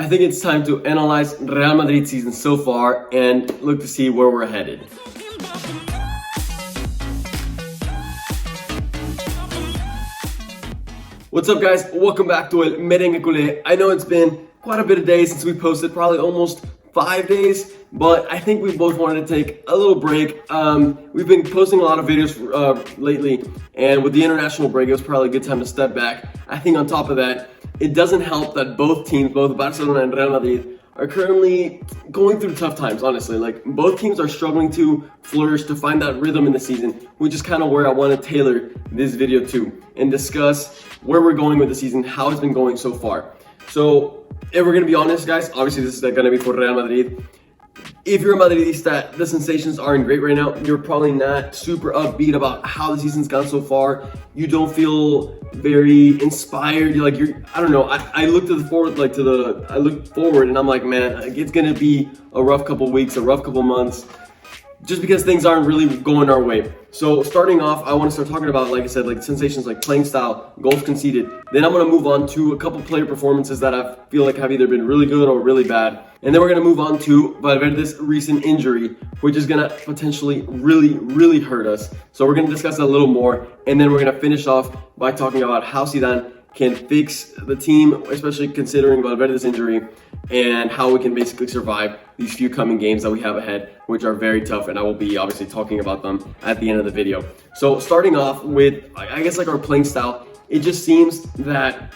I think it's time to analyze Real Madrid season so far and look to see where we're headed. What's up, guys? Welcome back to El Merengue Culé. I know it's been quite a bit of days since we posted, probably almost 5 days, but I think we both wanted to take a little break. We've been posting a lot of videos lately, and with the international break, it was probably a good time to step back. I think on top of that, it doesn't help that both teams, both Barcelona and Real Madrid, are currently going through tough times, honestly. Like, both teams are struggling to flourish, to find that rhythm in the season, which is kind of where I want to tailor this video to and discuss where we're going with the season, how it's been going so far. So, if we're going to be honest, guys, obviously this is going to be for Real Madrid. If you're a Madridista, the sensations aren't great right now. You're probably not super upbeat about how the season's gone so far. You don't feel very inspired. I don't know. I look forward and I'm like, man, it's gonna be a rough couple weeks, a rough couple months, just because things aren't really going our way. So starting off, I want to start talking about, like I said, like sensations like playing style, goals conceded. Then I'm going to move on to a couple player performances that I feel like have either been really good or really bad. And then we're going to move on to Valverde's recent injury, which is going to potentially really hurt us. So we're going to discuss that a little more. And then we're going to finish off by talking about how Zidane can fix the team, especially considering Valverde's injury, and how we can basically survive these few coming games that we have ahead, which are very tough, and I will be obviously talking about them at the end of the video. So starting off with, I guess, like our playing style, it just seems that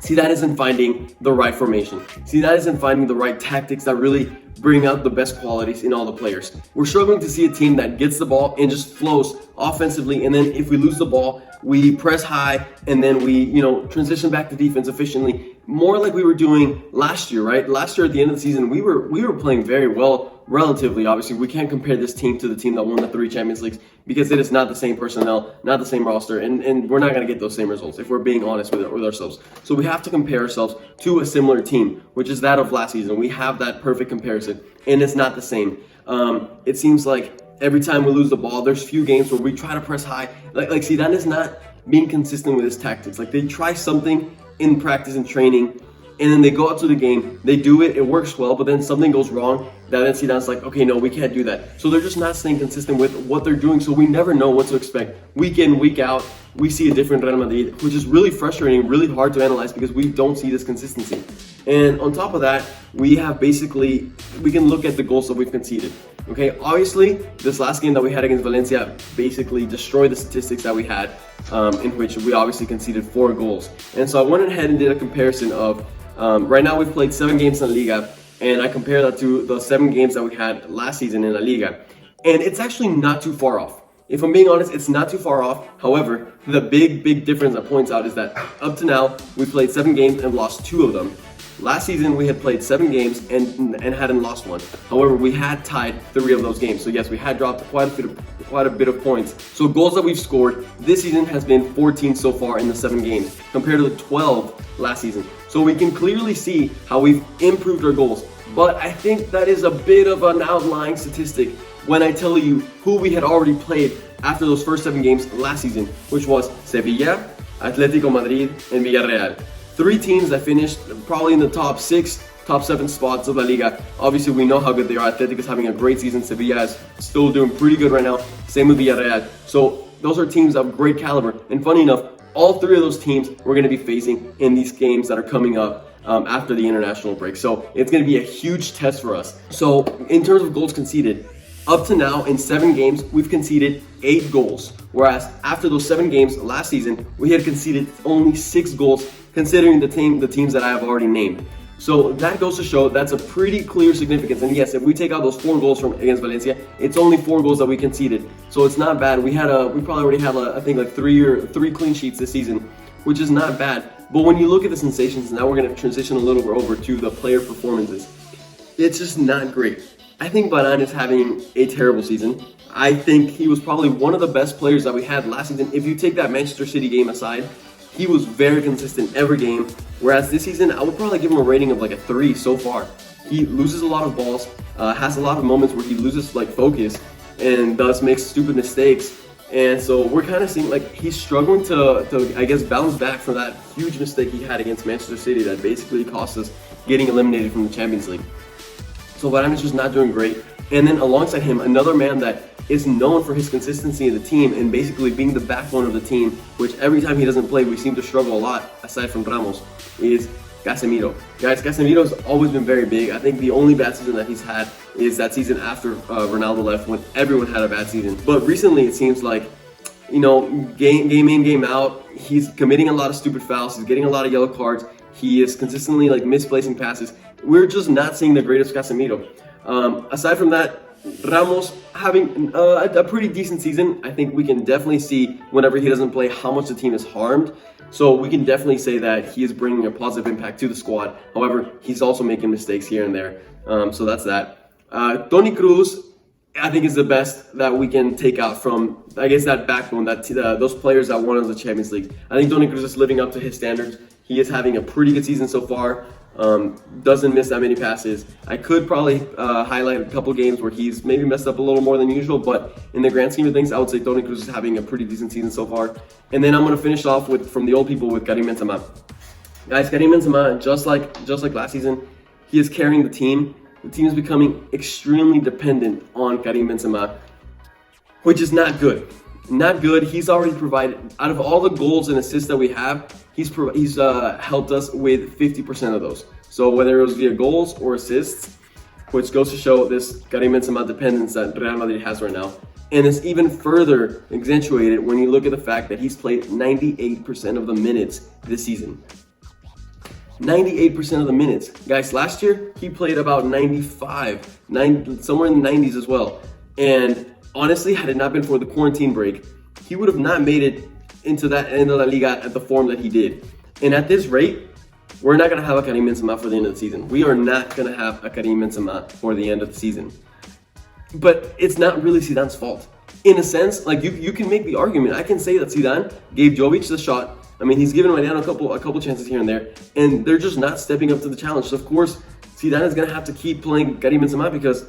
Zidane isn't finding the right formation. Zidane isn't finding the right tactics that really bring out the best qualities in all the players. We're struggling to see a team that gets the ball and just flows offensively, and then if we lose the ball, we press high, and then we, transition back to defense efficiently, more like we were doing last year, right? Last year at the end of the season, we were playing very well, relatively. Obviously, we can't compare this team to the team that won the 3 Champions Leagues because it is not the same personnel, not the same roster, and we're not going to get those same results if we're being honest with ourselves. So we have to compare ourselves to a similar team, which is that of last season. We have that perfect comparison, and it's not the same. It seems like every time we lose the ball, there's few games where we try to press high. Like Zidane is not being consistent with his tactics. Like, they try something in practice and training, and then they go out to the game, they do it, it works well, but then something goes wrong, that then Zidane's like, okay, no, we can't do that. So they're just not staying consistent with what they're doing, so we never know what to expect. Week in, week out, we see a different Real Madrid, which is really frustrating, really hard to analyze because we don't see this consistency. And on top of that, we can look at the goals that we've conceded. Okay, obviously, this last game that we had against Valencia basically destroyed the statistics that we had, in which we obviously conceded 4 goals. And so I went ahead and did a comparison of, right now we've played 7 games in La Liga, and I compare that to the 7 games that we had last season in La Liga. And it's actually not too far off. If I'm being honest, it's not too far off. However, the big difference that points out is that up to now, we've played 7 games and lost 2 of them. Last season, we had played 7 games and hadn't lost 1. However, we had tied 3 of those games. So yes, we had dropped quite a bit of points. So goals that we've scored this season has been 14 so far in the 7 games, compared to the 12 last season. So we can clearly see how we've improved our goals. But I think that is a bit of an outlying statistic when I tell you who we had already played after those first 7 games last season, which was Sevilla, Atletico Madrid, and Villarreal. 3 teams that finished probably in the top 6, top 7 spots of La Liga. Obviously, we know how good they are. Atletico is having a great season. Sevilla is still doing pretty good right now. Same with Villarreal. So those are teams of great caliber. And funny enough, all 3 of those teams we're going to be facing in these games that are coming up after the international break. So it's going to be a huge test for us. So in terms of goals conceded, up to now in 7 games, we've conceded 8 goals. Whereas after those 7 games last season, we had conceded only 6 goals, considering the teams that I have already named. So that goes to show that's a pretty clear significance. And yes, if we take out those 4 goals from against Valencia, it's only 4 goals that we conceded. So it's not bad. We probably already have I think like 3 clean sheets this season, which is not bad. But when you look at the sensations, now we're going to transition a little bit over to the player performances. It's just not great. I think Zidane is having a terrible season. I think he was probably one of the best players that we had last season. If you take that Manchester City game aside, he was very consistent every game, whereas this season, I would probably give him a rating of like a 3 so far. He loses a lot of balls, has a lot of moments where he loses focus, and thus makes stupid mistakes. And so we're kind of seeing like he's struggling to I guess bounce back from that huge mistake he had against Manchester City that basically cost us getting eliminated from the Champions League. So Varane is just not doing great. And then alongside him, another man that is known for his consistency in the team and basically being the backbone of the team, which every time he doesn't play, we seem to struggle a lot, aside from Ramos, is Casemiro. Guys, Casemiro's always been very big. I think the only bad season that he's had is that season after Ronaldo left, when everyone had a bad season. But recently, it seems like, you know, game in, game out, he's committing a lot of stupid fouls. He's getting a lot of yellow cards. He is consistently like misplacing passes. We're just not seeing the greatest Casemiro. Aside from that, Ramos having a pretty decent season. I think we can definitely see whenever he doesn't play how much the team is harmed. So we can definitely say that he is bringing a positive impact to the squad. However, he's also making mistakes here and there. So that's that. Toni Kroos, I think, is the best that we can take out from, I guess, that backbone, that those players that won us the Champions League. I think Toni Kroos is living up to his standards. He is having a pretty good season so far. Doesn't miss that many passes. I could probably highlight a couple games where he's maybe messed up a little more than usual, but in the grand scheme of things, I would say Toni Kroos is having a pretty decent season so far. And then I'm going to finish off with, from the old people, with Karim Benzema. Guys, Karim Benzema, just like last season, he is carrying the team. The team is becoming extremely dependent on Karim Benzema, which is not good. Not good. He's already provided, out of all the goals and assists that we have, he's helped us with 50% of those. So whether it was via goals or assists, which goes to show this Karim Benzema dependence that Real Madrid has right now. And it's even further accentuated when you look at the fact that he's played 98% of the minutes this season. 98% of the minutes. Guys, last year, he played about 95, somewhere in the 90s as well. And honestly, had it not been for the quarantine break, he would have not made it into that end of La Liga at the form that he did. And at this rate, we're not going to have a Karim Benzema for the end of the season. We are not going to have a Karim Benzema for the end of the season. But it's not really Zidane's fault. In a sense, like you can make the argument. I can say that Zidane gave Jovic the shot. I mean, he's given Mariano a couple chances here and there, and they're just not stepping up to the challenge. So of course, Zidane is going to have to keep playing Karim Benzema because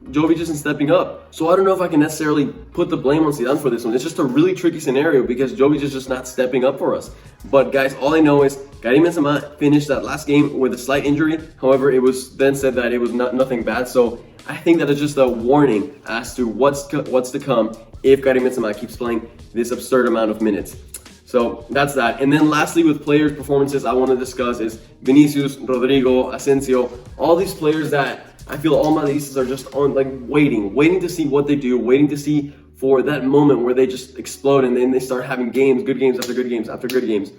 Jovic isn't stepping up. So I don't know if I can necessarily put the blame on Zidane for this one. It's just a really tricky scenario because Jovic is just not stepping up for us. But guys, all I know is Karim Benzema finished that last game with a slight injury. However, it was then said that it was nothing bad. So I think that is just a warning as to what's to come if Karim Benzema keeps playing this absurd amount of minutes. So that's that. And then lastly, with players' performances, I want to discuss is Vinicius, Rodrigo, Asensio, all these players that I feel all Madridistas are just on, like, waiting to see what they do, waiting to see for that moment where they just explode and then they start having games, good games after good games after good games.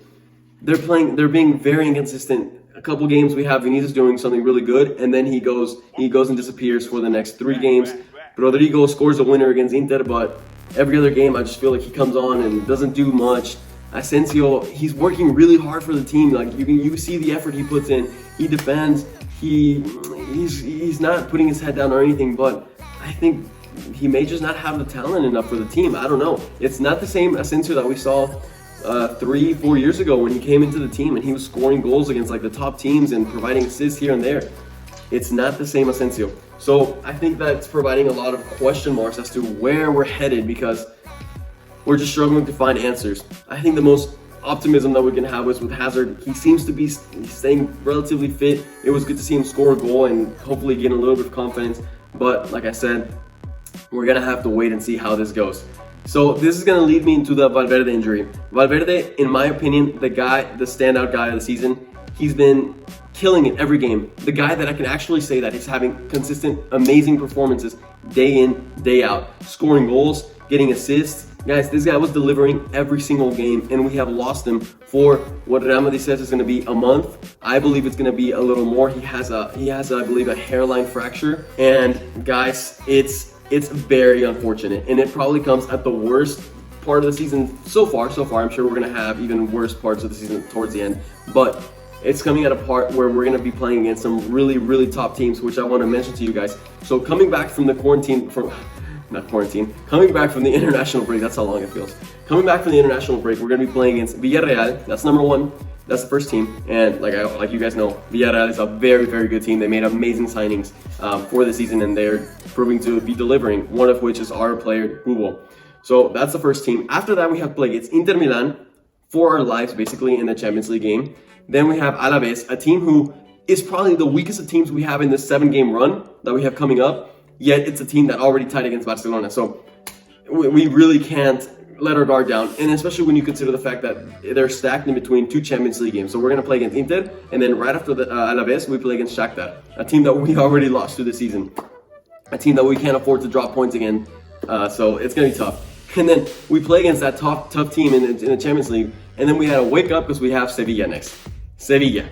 They're being very inconsistent. A couple games we have Vinicius doing something really good, and then he goes and disappears for the next 3 games. Rodrigo scores a winner against Inter, but every other game I just feel like he comes on and doesn't do much. Asensio, he's working really hard for the team. Like you see the effort he puts in. He defends. He's not putting his head down or anything, but I think he may just not have the talent enough for the team. I don't know. It's not the same Asensio that we saw 3-4 years ago when he came into the team and he was scoring goals against like the top teams and providing assists here and there. It's not the same Asensio. So I think that's providing a lot of question marks as to where we're headed because we're just struggling to find answers. I think the most optimism that we can have is with Hazard. He seems to be staying relatively fit. It was good to see him score a goal and hopefully gain a little bit of confidence. But like I said, we're gonna have to wait and see how this goes. So this is gonna lead me into the Valverde injury. Valverde, in my opinion, the standout guy of the season. He's been killing it every game. The guy that I can actually say that he's having consistent, amazing performances day in, day out. Scoring goals, getting assists. Guys, this guy was delivering every single game, and we have lost him for what Real Madrid says is going to be a month. I believe it's going to be a little more. He has, I believe, a hairline fracture, and guys, it's very unfortunate, and it probably comes at the worst part of the season so far. I'm sure we're going to have even worse parts of the season towards the end, but it's coming at a part where we're going to be playing against some really, really top teams, which I want to mention to you guys. So coming back from the coming back from the international break, that's how long it feels. Coming back from the international break, we're going to be playing against Villarreal. That's number 1. That's the first team. And like you guys know, Villarreal is a very, very good team. They made amazing signings for the season, and they're proving to be delivering, one of which is our player, Hugo. So that's the first team. After that, we have to play against Inter Milan for our lives, basically, in the Champions League game. Then we have Alaves, a team who is probably the weakest of teams we have in this 7-game run that we have coming up. Yet it's a team that already tied against Barcelona. So we really can't let our guard down. And especially when you consider the fact that they're stacked in between 2 Champions League games. So we're going to play against Inter. And then right after the Alaves, we play against Shakhtar, a team that we already lost to this season. A team that we can't afford to drop points again. So it's going to be tough. And then we play against that tough team in the Champions League. And then we had to wake up because we have Sevilla next. Sevilla.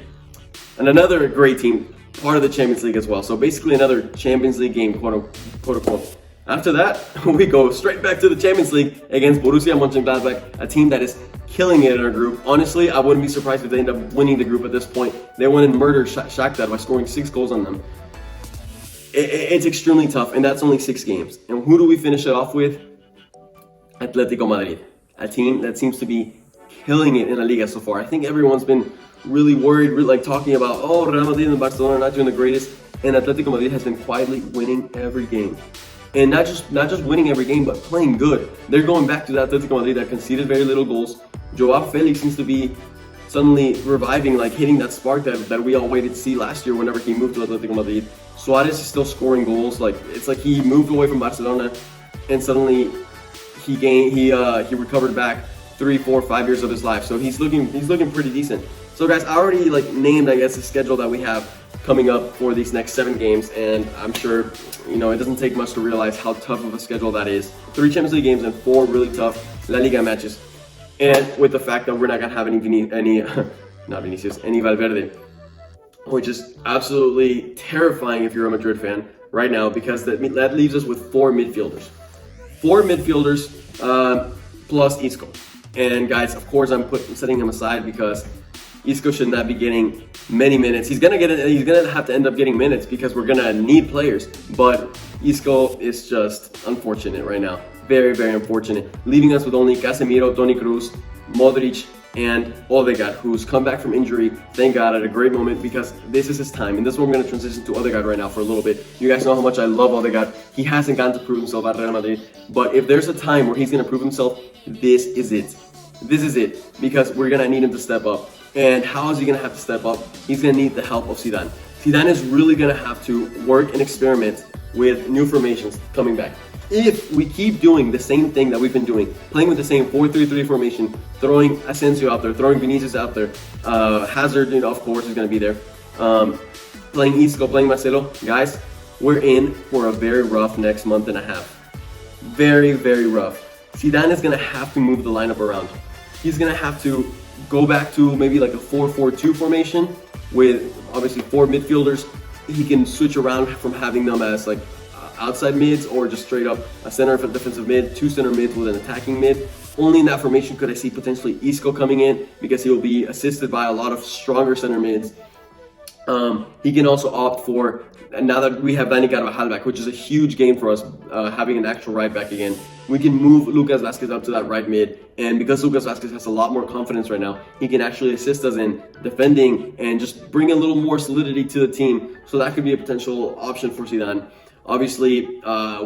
And another great team, part of the Champions League as well. So basically another Champions League game, quote unquote. After that, we go straight back to the Champions League against Borussia Monchengladbach, a team that is killing it in our group. Honestly, I wouldn't be surprised if they end up winning the group at this point. They went and murdered Shakhtar by scoring 6 goals on them. It's extremely tough, and that's only 6 games. And who do we finish it off with? Atletico Madrid, a team that seems to be killing it in La Liga so far. I think everyone's been really worried, like talking about, oh, Real Madrid and Barcelona are not doing the greatest, and Atletico Madrid has been quietly winning every game. And not just winning every game, but playing good. They're going back to that Atletico Madrid that conceded very little goals. Joao Felix seems to be suddenly reviving, like hitting that spark that we all waited to see last year whenever he moved to Atletico Madrid. Suarez is still scoring goals. Like it's like he moved away from Barcelona, and suddenly he recovered back 3, 4, 5 years of his life. So he's looking pretty decent. So guys, I already named, I guess, the schedule that we have coming up for these next 7 games, and I'm sure it doesn't take much to realize how tough of a schedule that is. 3 Champions League games and 4 really tough La Liga matches, and with the fact that we're not gonna have any Valverde, which is absolutely terrifying if you're a Madrid fan right now, because that leaves us with 4 midfielders. 4 midfielders plus Isco. And guys, of course, I'm setting him aside because Isco should not be getting many minutes. He's gonna have to end up getting minutes because we're gonna need players. But Isco is just unfortunate right now. Very, very unfortunate. Leaving us with only Casemiro, Toni Kroos, Modric, and Odegaard, who's come back from injury, thank God, at a great moment, because this is his time. And this is where I'm going to transition to Odegaard right now for a little bit. You guys know how much I love Odegaard. He hasn't gotten to prove himself at Real Madrid, but if there's a time where he's going to prove himself, this is it. This is it, because we're going to need him to step up. And how is he going to have to step up? He's going to need the help of Zidane. Zidane is really going to have to work and experiment with new formations coming back. If we keep doing the same thing that we've been doing, playing with the same 4-3-3 formation, throwing Asensio out there, throwing Vinicius out there, Hazard, of course, is going to be there, playing Isco, playing Marcelo, guys, we're in for a very rough next month and a half. Very, very rough. Zidane is going to have to move the lineup around. He's going to have to go back to maybe like a 4-4-2 formation with obviously 4 midfielders. He can switch around from having them as like outside mids or just straight up a center of a defensive mid, 2 center mids with an attacking mid. Only in that formation could I see potentially Isco coming in, because he will be assisted by a lot of stronger center mids. He can also opt for, now that we have Dani Carvajal back, which is a huge game for us, having an actual right back again, we can move Lucas Vazquez up to that right mid. And because Lucas Vazquez has a lot more confidence right now, he can actually assist us in defending and just bring a little more solidity to the team. So that could be a potential option for Zidane. Obviously,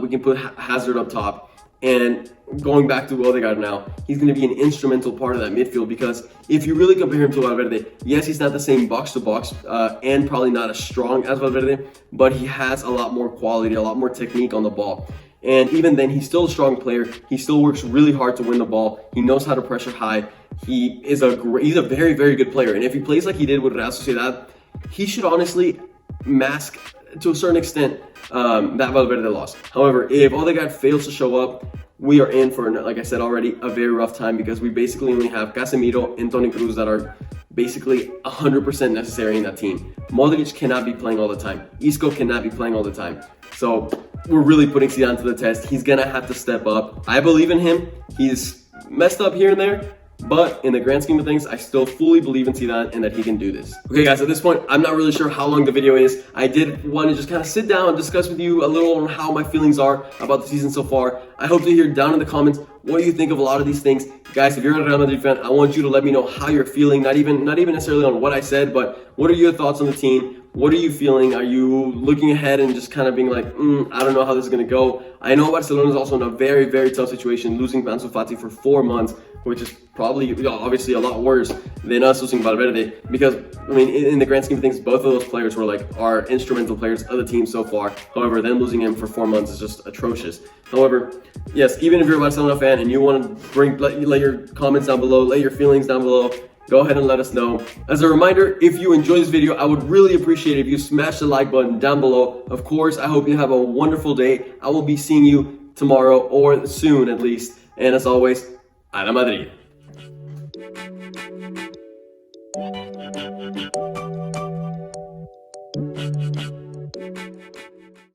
we can put Hazard up top. And going back to Odegaard now, he's going to be an instrumental part of that midfield, because if you really compare him to Valverde, yes, he's not the same box-to-box and probably not as strong as Valverde, but he has a lot more quality, a lot more technique on the ball. And even then, he's still a strong player. He still works really hard to win the ball. He knows how to pressure high. He's a very, very good player. And if he plays like he did with Real Sociedad, he should honestly mask, to a certain extent, that Valverde loss. However, if Odegaard fails to show up, we are in for, like I said already, a very rough time, because we basically only have Casemiro and Toni Kroos that are basically 100% necessary in that team. Modric cannot be playing all the time. Isco cannot be playing all the time. So we're really putting Zidane to the test. He's going to have to step up. I believe in him. He's messed up here and there, but in the grand scheme of things, I still fully believe in Zidane and that he can do this. Okay guys, at this point, I'm not really sure how long the video is. I did want to just kind of sit down and discuss with you a little on how my feelings are about the season so far. I hope to hear down in the comments what you think of a lot of these things. Guys, if you're a Real Madrid fan, I want you to let me know how you're feeling, not even necessarily on what I said, but what are your thoughts on the team? What are you feeling? Are you looking ahead and just kind of being like, I don't know how this is going to go? I know Barcelona is also in a very, very tough situation, losing Ansu Fati for 4 months, which is probably, obviously a lot worse than us losing Valverde, because, I mean, in the grand scheme of things, both of those players are instrumental players of the team so far. However, them losing him for 4 months is just atrocious. However, yes, even if you're a Barcelona fan and you want to lay your comments down below, lay your feelings down below, go ahead and let us know. As a reminder, if you enjoyed this video, I would really appreciate it if you smash the like button down below. Of course, I hope you have a wonderful day. I will be seeing you tomorrow, or soon at least. And as always, a Madrid.